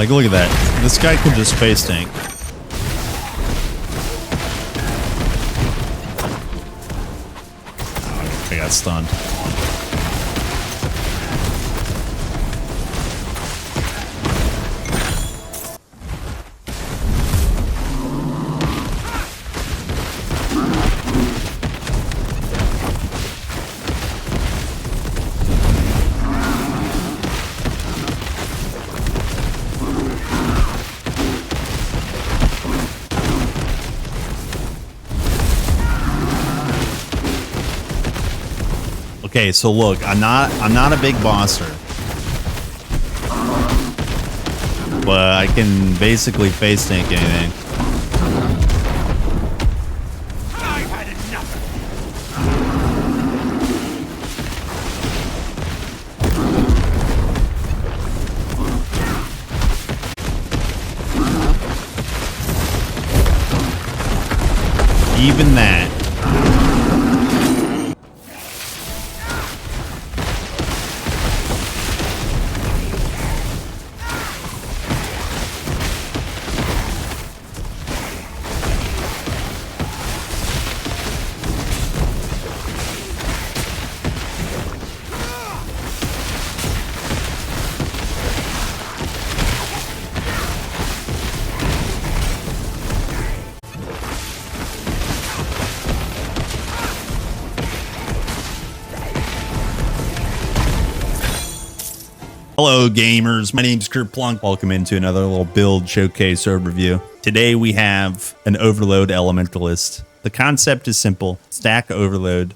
Like, look at that. This guy can just space tank. I got stunned. Okay, so look, I'm not a big bosser, but I can basically face tank anything. I've had enough. Even that. Hello gamers, my name's Kerplunk. Welcome into another little build showcase overview. Today we have an Overload Elementalist. The concept is simple: stack Overload,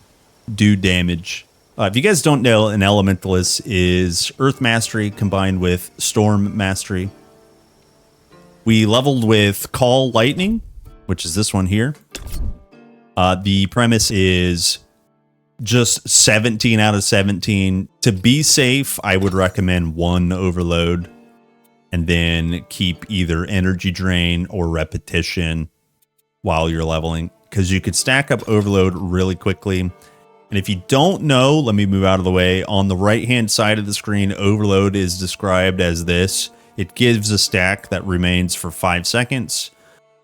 do damage. If you guys don't know, an Elementalist is Earth Mastery combined with Storm Mastery. We leveled with Call Lightning, which is this one here. The premise is just 17 out of 17. To be safe, I would recommend one Overload and then keep either Energy Drain or Repetition while you're leveling, because you could stack up Overload really quickly. And if you don't know, let me move out of the way. On the right hand side of the screen, Overload is described as this. It gives a stack that remains for 5 seconds.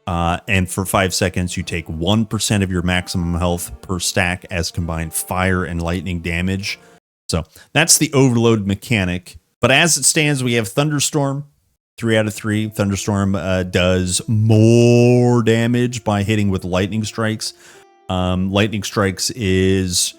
And for 5 seconds, you take 1% of your maximum health per stack as combined fire and lightning damage. So that's the Overload mechanic. But as it stands, we have Thunderstorm, 3 out of 3. Thunderstorm does more damage by hitting with lightning strikes. Lightning strikes is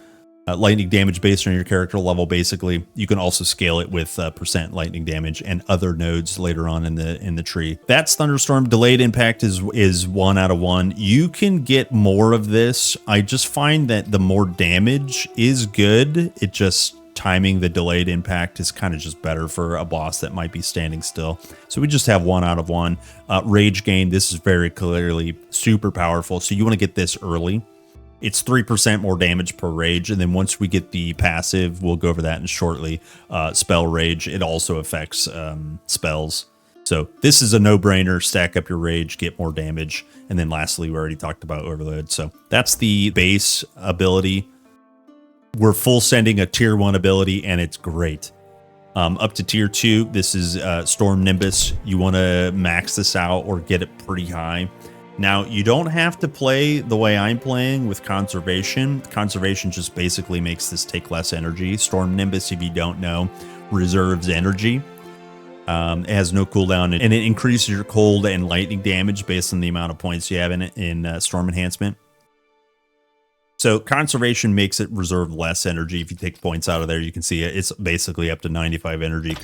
lightning damage based on your character level. Basically, you can also scale it with percent lightning damage and other nodes later on in the tree. That's Thunderstorm. Delayed impact is 1 out of 1. You can get more of this. I just find that the more damage is good. It just timing the delayed impact is kind of just better for a boss that might be standing still. So we just have 1 out of 1. Rage gain. This is very clearly super powerful. So you want to get this early. It's 3% more damage per rage, and then once we get the passive, we'll go over that in shortly. Spell rage, it also affects spells. So this is a no-brainer. Stack up your rage, get more damage, and then lastly, we already talked about Overload. So that's the base ability. We're full sending a tier 1 ability, and it's great. Up to tier 2, this is Storm Nimbus. You want to max this out or get it pretty high. Now, you don't have to play the way I'm playing with Conservation. Conservation just basically makes this take less energy. Storm Nimbus, if you don't know, reserves energy. It has no cooldown, and it increases your cold and lightning damage based on the amount of points you have in it in Storm Enhancement. So Conservation makes it reserve less energy. If you take points out of there, you can see it's basically up to 95 energy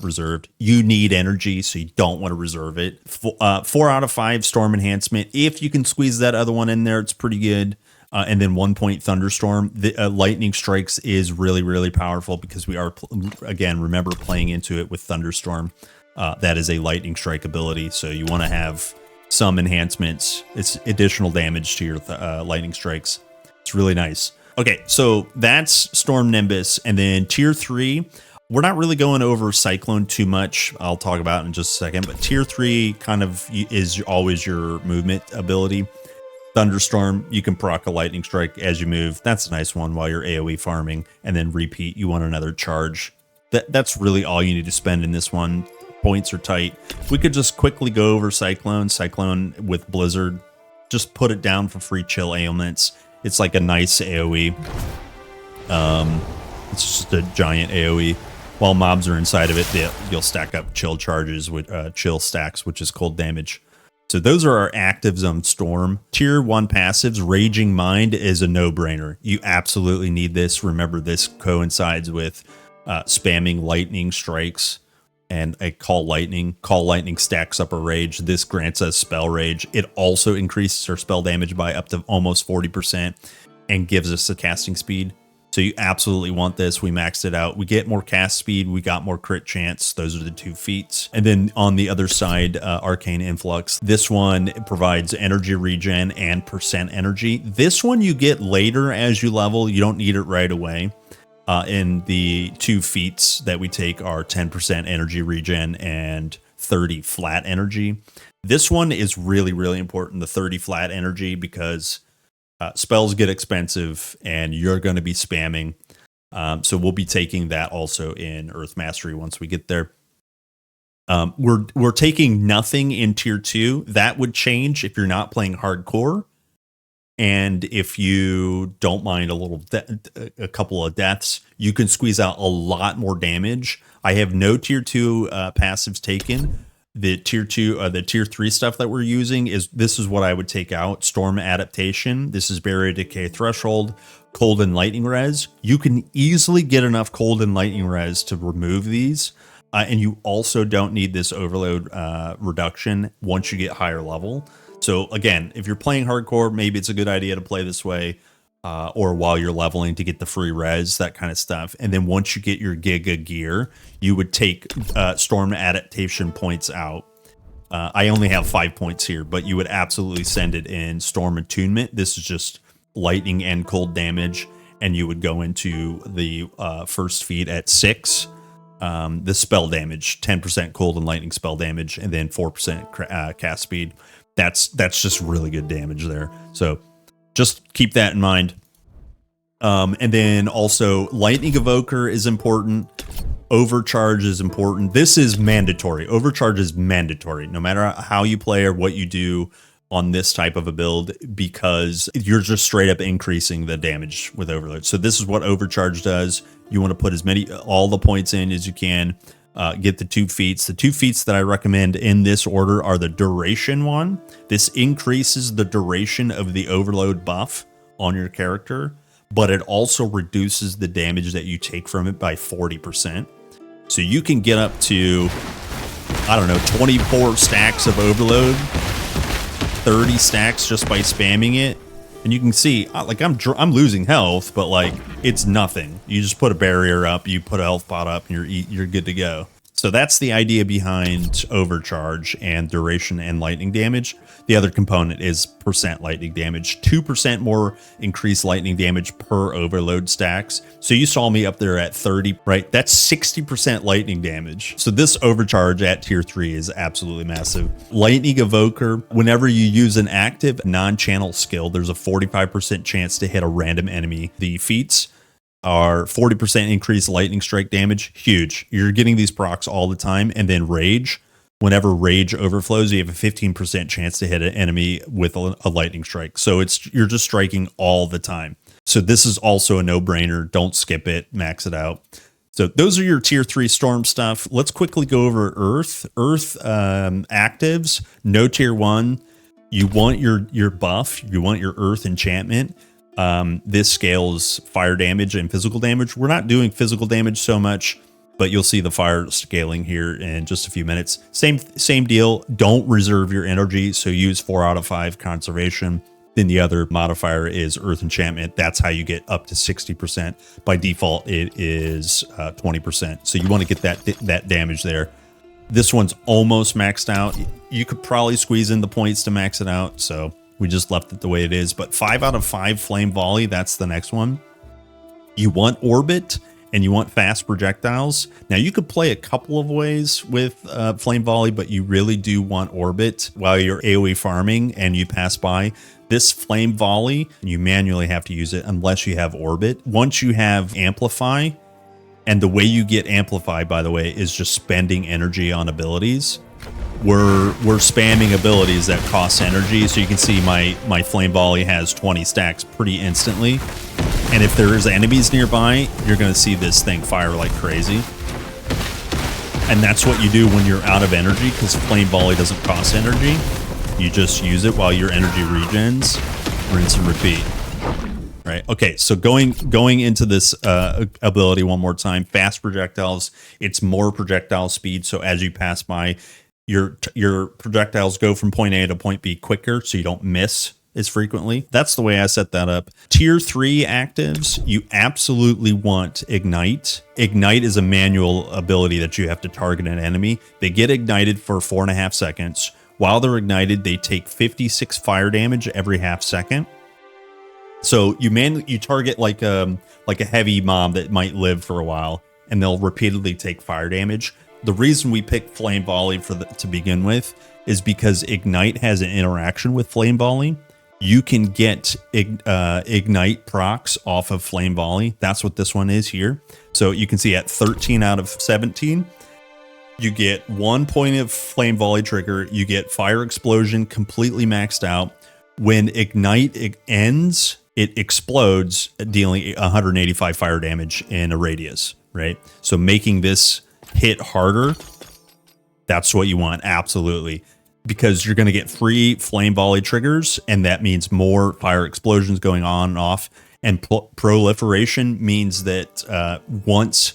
reserved. You need energy, so you don't want to reserve it. 4 out of 5 Storm Enhancement. If you can squeeze that other one in there, it's pretty good. And then 1 point Thunderstorm. The Lightning Strikes is really, really powerful because we are, again, remember playing into it with Thunderstorm. That is a Lightning Strike ability, so you want to have some enhancements. It's additional damage to your Lightning Strikes. It's really nice. Okay, so that's Storm Nimbus. And then tier 3, we're not really going over Cyclone too much. I'll talk about it in just a second. But tier 3 kind of is always your movement ability. Thunderstorm, you can proc a lightning strike as you move. That's a nice one while you're AoE farming. And then repeat, you want another charge. That's really all you need to spend in this one. points are tight. We could just quickly go over Cyclone with Blizzard. Just put it down for free chill ailments. It's like a nice AoE. It's just a giant AoE. While mobs are inside of it, you'll stack up chill charges with chill stacks, which is cold damage. So those are our actives on Storm. Tier 1 passives, Raging Mind is a no-brainer. You absolutely need this. Remember, this coincides with spamming lightning strikes and a Call Lightning. Call Lightning stacks up a rage. This grants us Spell Rage. It also increases our spell damage by up to almost 40% and gives us the casting speed. So you absolutely want this. We maxed it out. We get more cast speed. We got more crit chance. Those are the 2 feats. And then on the other side, Arcane Influx. This one provides energy regen and percent energy. This one you get later as you level. You don't need it right away. And the 2 feats that we take are 10% energy regen and 30 flat energy. This one is really, really important, the 30 flat energy, because spells get expensive and you're going to be spamming. So we'll be taking that also in Earth Mastery once we get there. We're taking nothing in tier 2. That would change if you're not playing hardcore. And if you don't mind a couple of deaths, you can squeeze out a lot more damage. I have no tier 2 passives taken. The tier 3 stuff that we're using this is what I would take out. Storm Adaptation. This is Barrier Decay Threshold, Cold and Lightning Res. You can easily get enough Cold and Lightning Res to remove these. And you also don't need this overload reduction once you get higher level. So again, if you're playing hardcore, maybe it's a good idea to play this way, or while you're leveling to get the free res, that kind of stuff. And then once you get your Giga gear, you would take Storm Adaptation points out. I only have 5 points here, but you would absolutely send it in Storm Attunement. This is just lightning and cold damage, and you would go into the first feat at 6. The spell damage, 10% cold and lightning spell damage, and then 4% cast speed. That's just really good damage there. So just keep that in mind. And then also Lightning Evoker is important. Overcharge is important. This is mandatory. Overcharge is mandatory, no matter how you play or what you do on this type of a build, because you're just straight up increasing the damage with overload. So this is what Overcharge does. You want to put all the points in as you can. Get the 2 feats. The 2 feats that I recommend in this order are the duration one. This increases the duration of the overload buff on your character, but it also reduces the damage that you take from it by 40%. So you can get up to, I don't know, 24 stacks of overload, 30 stacks just by spamming it. And you can see, like, I'm losing health, but like it's nothing. You just put a barrier up, you put a health pot up, and you're good to go. So that's the idea behind Overcharge and duration and lightning damage. The other component is percent lightning damage. 2% more increased lightning damage per overload stacks. So you saw me up there at 30, right? That's 60% lightning damage. So this Overcharge at tier 3 is absolutely massive. Lightning Evoker, whenever you use an active non-channel skill, there's a 45% chance to hit a random enemy. The feats are 40% increased lightning strike damage. Huge. You're getting these procs all the time. And then Rage. Whenever Rage overflows, you have a 15% chance to hit an enemy with a lightning strike. So you're just striking all the time. So this is also a no-brainer. Don't skip it. Max it out. So those are your tier 3 storm stuff. Let's quickly go over Earth. Earth actives. No tier 1. You want your buff. You want your Earth enchantment. This scales fire damage and physical damage. We're not doing physical damage so much, but you'll see the fire scaling here in just a few minutes. Same deal. Don't reserve your energy, so use 4 out of 5 conservation. Then the other modifier is Earth Enchantment. That's how you get up to 60%. By default, it is 20%. So you want to get that damage there. This one's almost maxed out. You could probably squeeze in the points to max it out, so we just left it the way it is. But 5 out of 5 Flame Volley, that's the next one. You want Orbit, and you want fast projectiles. Now you could play a couple of ways with Flame Volley, but you really do want Orbit while you're AoE farming and you pass by. This Flame Volley, you manually have to use it unless you have Orbit. Once you have Amplify, And the way you get amplified, by the way, is just spending energy on abilities. We're spamming abilities that cost energy. So you can see my flame volley has 20 stacks pretty instantly. And if there's enemies nearby, you're going to see this thing fire like crazy. And that's what you do when you're out of energy, because flame volley doesn't cost energy. You just use it while your energy regens, rinse and repeat. Right. Okay. So going into this ability one more time, fast projectiles. It's more projectile speed. So as you pass by, your projectiles go from point A to point B quicker, so you don't miss as frequently. That's the way I set that up. Tier 3 actives, you absolutely want Ignite. Ignite is a manual ability that you have to target an enemy. They get ignited for 4.5 seconds. While they're ignited, they take 56 fire damage every half second. So you target like a heavy mob that might live for a while, and they'll repeatedly take fire damage. The reason we picked Flame Volley to begin with is because Ignite has an interaction with Flame Volley. You can get Ignite procs off of Flame Volley. That's what this one is here. So you can see at 13 out of 17, you get 1 point of Flame Volley trigger. You get Fire Explosion completely maxed out. When Ignite ends, it explodes, dealing 185 fire damage in a radius, right? So making this hit harder, that's what you want, absolutely. Because you're going to get free Flame Volley triggers, and that means more fire explosions going on and off. And proliferation means that once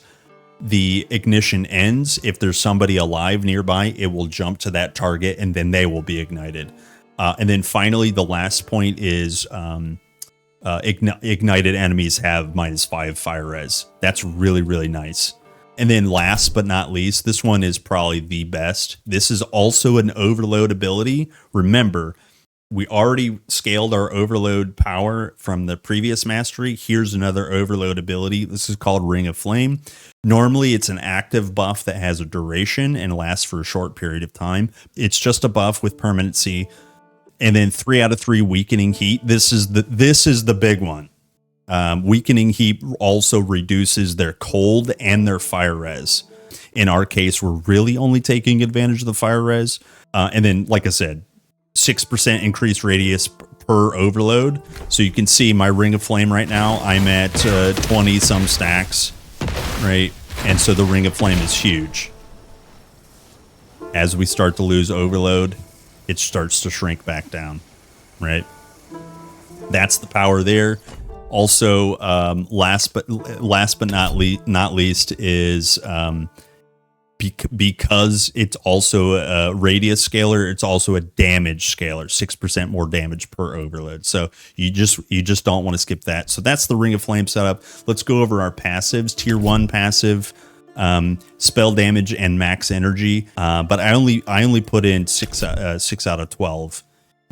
the ignition ends, if there's somebody alive nearby, it will jump to that target, and then they will be ignited. And then finally, the last point is ignited enemies have -5 fire res. That's really, really nice. And then last but not least, this one is probably the best. This is also an overload ability. Remember, we already scaled our overload power from the previous mastery. Here's another overload ability. This is called Ring of Flame. Normally, it's an active buff that has a duration and lasts for a short period of time. It's just a buff with permanency. And then 3 out of 3 weakening heat. This is the big one. Weakening heat also reduces their cold and their fire res. In our case, we're really only taking advantage of the fire res. And then, like I said, 6% increased radius per overload. So you can see my Ring of Flame right now, I'm at 20 some stacks, right? And so the Ring of Flame is huge. As we start to lose overload, it starts to shrink back down, right? That's the power there. Also, last but not least is because it's also a radius scaler, it's also a damage scaler, 6% more damage per overload. So you just don't want to skip that. So that's the Ring of Flame setup. Let's go over our passives. Tier 1 passive, spell damage and max energy. But I only put in 6 out of 12.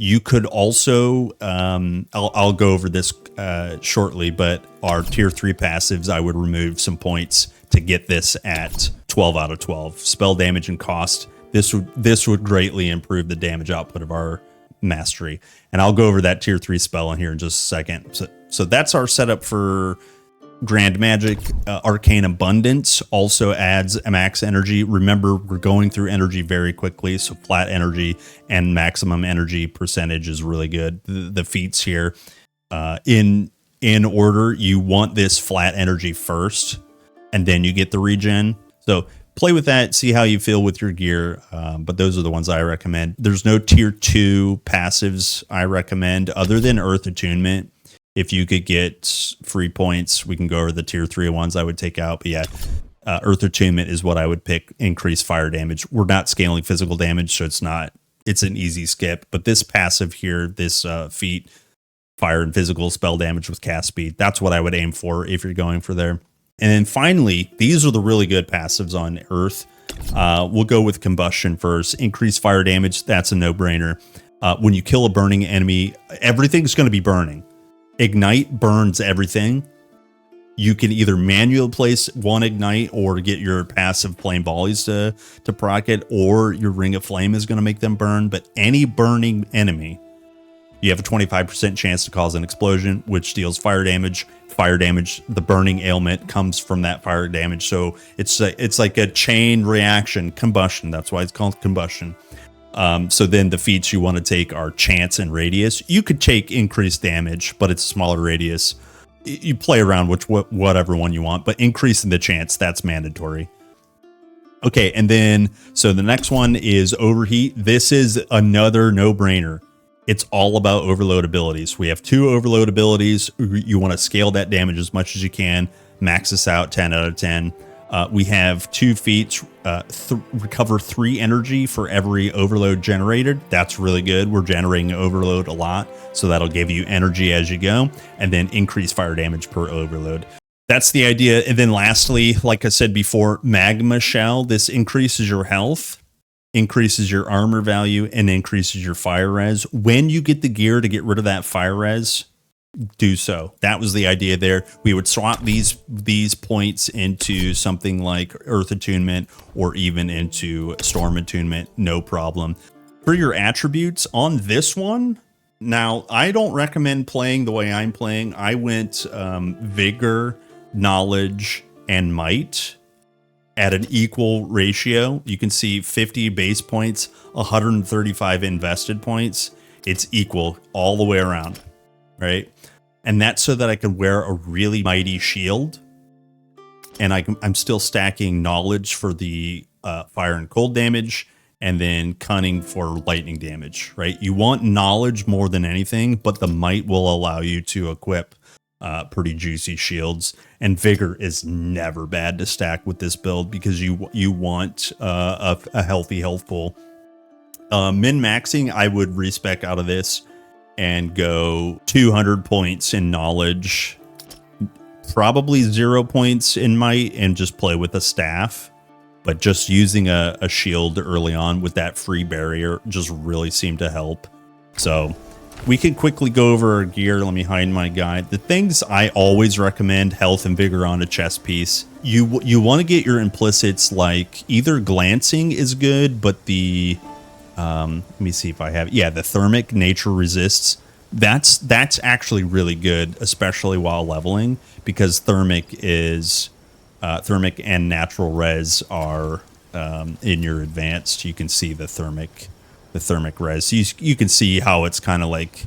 You could also, I'll go over this shortly, but our tier 3 passives, I would remove some points to get this at 12 out of 12. Spell damage and cost. This would greatly improve the damage output of our mastery. And I'll go over that tier 3 spell in here in just a second. So that's our setup for Grand Magic. Arcane Abundance also adds a max energy. Remember, we're going through energy very quickly, so flat energy and maximum energy percentage is really good. The feats here, in order, you want this flat energy first, and then you get the regen. So play with that, see how you feel with your gear, but those are the ones I recommend. There's no tier 2 passives I recommend other than Earth Attunement. If you could get free points, we can go over the tier 3 ones I would take out. But yeah, Earth Attunement is what I would pick. Increase fire damage. We're not scaling physical damage, so it's an easy skip. But this passive here, this feat, fire and physical spell damage with cast speed, that's what I would aim for if you're going for there. And then finally, these are the really good passives on Earth. We'll go with Combustion first. Increase fire damage, that's a no-brainer. When you kill a burning enemy, everything's going to be burning. Ignite burns everything. You can either manually place one Ignite or get your passive Flame Volleys to proc it, or your Ring of Flame is going to make them burn. But any burning enemy You have a 25% chance to cause an explosion, which deals fire damage. Fire damage, the burning ailment comes from that fire damage. So it's like a chain reaction, combustion. That's why it's called combustion. So then the feats you want to take are chance and radius. You could take increased damage, but it's a smaller radius. You play around with whatever one you want, but increasing the chance, that's mandatory. Okay, and then, so the next one is overheat. This is another no-brainer. It's all about overload abilities. We have 2 overload abilities. You want to scale that damage as much as you can. Max this out, 10 out of 10. We have 2 feats, recover 3 energy for every overload generated. That's really good. We're generating overload a lot, so that'll give you energy as you go, and then increase fire damage per overload. That's the idea. And then lastly, like I said before, magma shell. This increases your health, increases your armor value, and increases your fire res. When you get the gear to get rid of that fire res, do so. That was the idea there. We would swap these points into something like Earth Attunement or even into Storm Attunement, no problem. For your attributes on this one, now I don't recommend playing the way I'm playing. I went Vigor, Knowledge, and Might at an equal ratio. You can see 50 base points, 135 invested points. It's equal all the way around, right? And that's so that I could wear a really mighty shield. And I'm still stacking knowledge for the fire and cold damage, and then cunning for lightning damage, right? You want knowledge more than anything, but the might will allow you to equip pretty juicy shields. And vigor is never bad to stack with this build because you want a healthy health pool. Min-maxing, I would respec out of this and go 200 points in knowledge, probably 0 points in might, and just play with a staff. But just using a shield early on with that free barrier just really seemed to help. So we can quickly go over our gear. Let me hide my guide. The things I always recommend: health and vigor on a chest piece. You want to get your implicits, like either glancing is good, but the let me see if I have. Yeah, the thermic nature resists. That's actually really good, especially while leveling, because thermic and natural res are in your advanced. You can see the thermic res. You can see how it's kind of like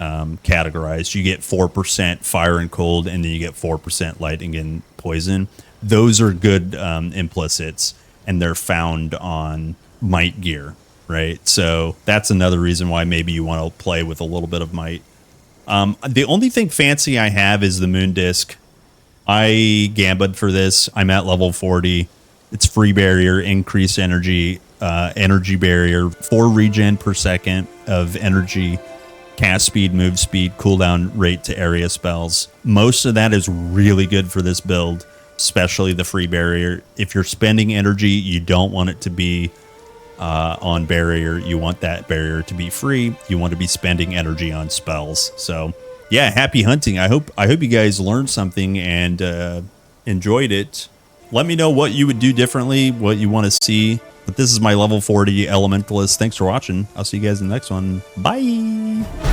categorized. You get 4% fire and cold, and then you get 4% lightning and poison. Those are good implicits, and they're found on might gear, right? So that's another reason why maybe you want to play with a little bit of might. The only thing fancy I have is the moon disc. I gambit for this. I'm at level 40. It's free barrier, increased energy, energy barrier, 4 regen per second of energy, cast speed, move speed, cooldown rate to area spells. Most of that is really good for this build, especially the free barrier. If you're spending energy, you don't want it to be on barrier. You want that barrier to be free. You want to be spending energy on spells. So yeah, happy hunting. I hope you guys learned something and enjoyed it. Let me know what you would do differently, what you want to see. But this is my level 40 Elementalist. Thanks for watching. I'll see you guys in the next one. Bye.